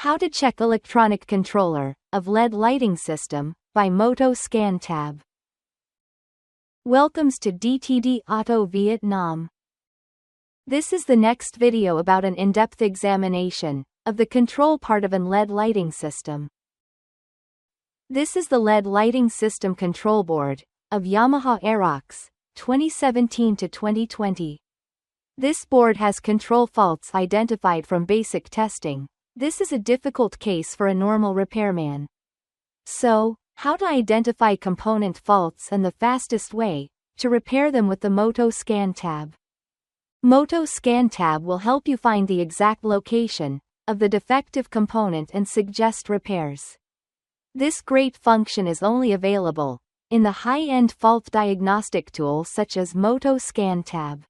How to check electronic controller of LED lighting system by MOTOSCAN TAB. Welcomes to DTD Auto Vietnam. This is the next video about an in-depth examination of the control part of an LED lighting system. This is the LED lighting system control board of Yamaha Aerox 2017 to 2020. This board has control faults identified from basic testing. This is a difficult case for a normal repairman. So, how to identify component faults and the fastest way to repair them with the MOTOSCAN tab. MOTOSCAN tab will help you find the exact location of the defective component and suggest repairs. This great function is only available in the high-end fault diagnostic tools such as MOTOSCAN tab.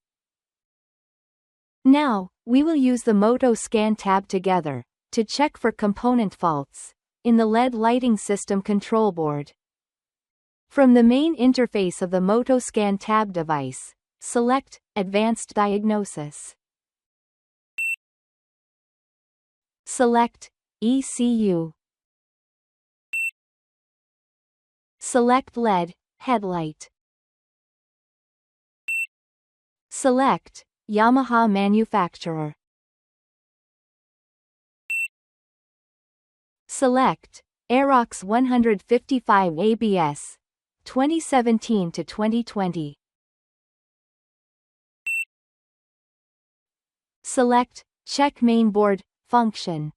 Now, we will use the MOTOSCAN tab together to check for component faults in the LED lighting system control board. From the main interface of the MOTOSCAN tab device, select Advanced Diagnosis. Select ECU. Select LED headlight. Select Yamaha manufacturer. Select Aerox 155 ABS 2017 to 2020. Select Check Mainboard function.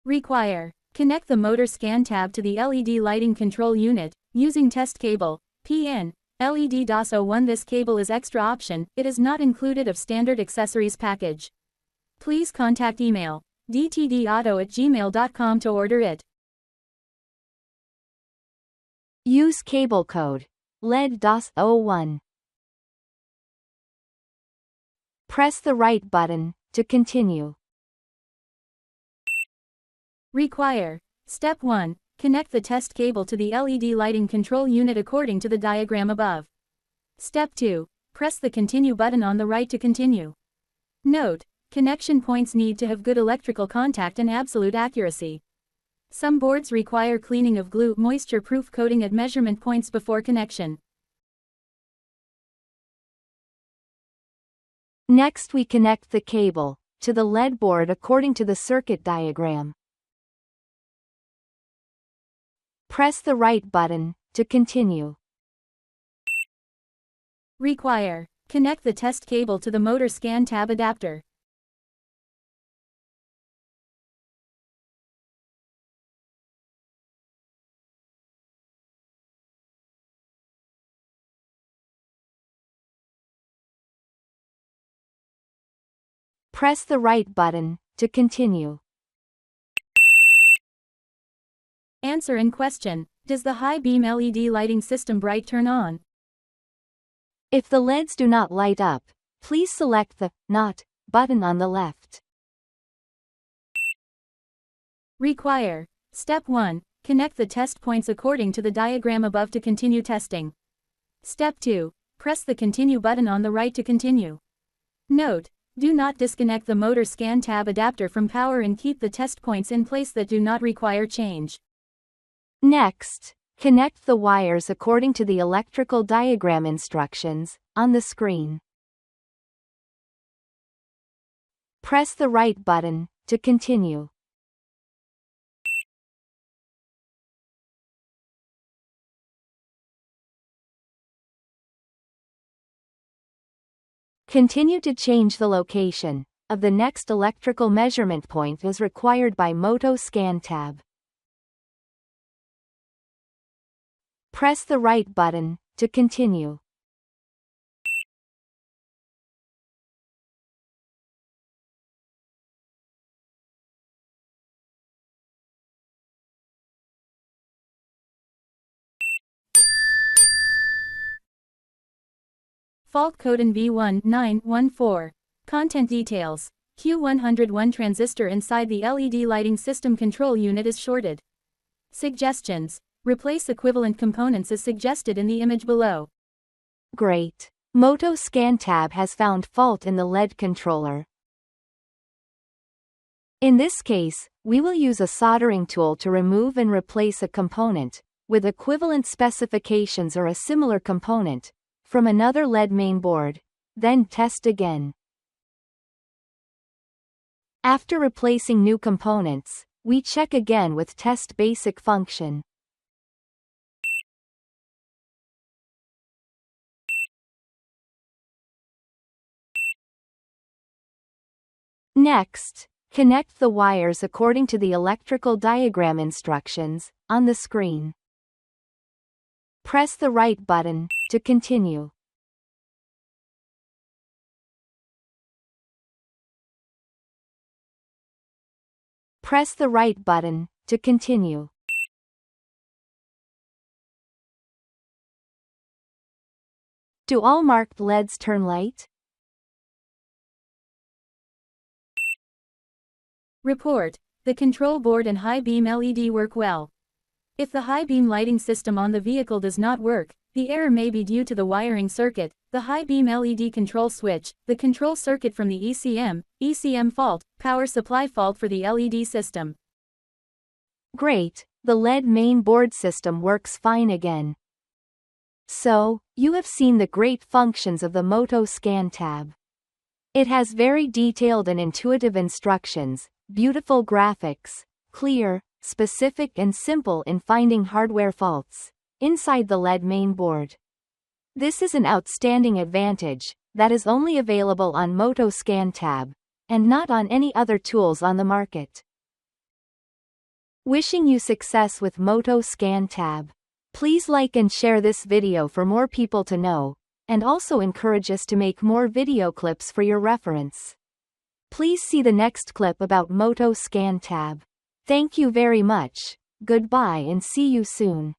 Require. Connect the MOTOSCAN tab to the LED lighting control unit using test cable PN LED DOS01. This cable is extra option. It is not included of standard accessories package. Please contact email dtdauto@gmail.com to order it. Use cable code LED DOS01. Press the right button to continue. Require. Step 1. Connect the test cable to the LED lighting control unit according to the diagram above. Step 2. Press the continue button on the right to continue. Note: connection points need to have good electrical contact and absolute accuracy. Some boards require cleaning of glue moisture-proof coating at measurement points before connection. Next we connect the cable to the LED board according to the circuit diagram. Press the right button to continue. Require. Connect the test cable to the MOTOSCAN tab adapter. Press the right button to continue. Answer in question: does the high beam LED lighting system bright turn on? If the LEDs do not light up, please select the Not button on the left. Require. Step 1. Connect the test points according to the diagram above to continue testing. Step 2. Press the Continue button on the right to continue. Note: do not disconnect the MOTOSCAN tab adapter from power and keep the test points in place that do not require change. Next, connect the wires according to the electrical diagram instructions on the screen. Press the right button to continue. Continue to change the location of the next electrical measurement point as required by MOTOSCAN tab. Press the right button to continue. Fault code in V1914. Content details. Q101 transistor inside the LED lighting system control unit is shorted. Suggestions. Replace equivalent components as suggested in the image below. Great. MOTOSCAN tab has found fault in the LED controller. In this case, we will use a soldering tool to remove and replace a component, with equivalent specifications or a similar component, from another lead mainboard, then test again. After replacing new components, we check again with test basic function. Next, connect the wires according to the electrical diagram instructions on the screen. Press the right button to continue. Press the right button to continue. Do all marked LEDs turn light? Report: the control board and high beam LED work well. If the high beam lighting system on the vehicle does not work, the error may be due to the wiring circuit, the high beam LED control switch, the control circuit from the ECM fault, power supply fault for the LED system. Great, the LED main board system works fine again. So, you have seen the great functions of the MOTOSCAN tab. It has very detailed and intuitive instructions, beautiful graphics, clear, specific and simple in finding hardware faults inside the LED main board. This is an outstanding advantage that is only available on MOTOSCAN tab, and not on any other tools on the market. Wishing you success with MOTOSCAN tab. Please like and share this video for more people to know, and also encourage us to make more video clips for your reference. Please see the next clip about MOTOSCAN tab. Thank you very much, goodbye and see you soon.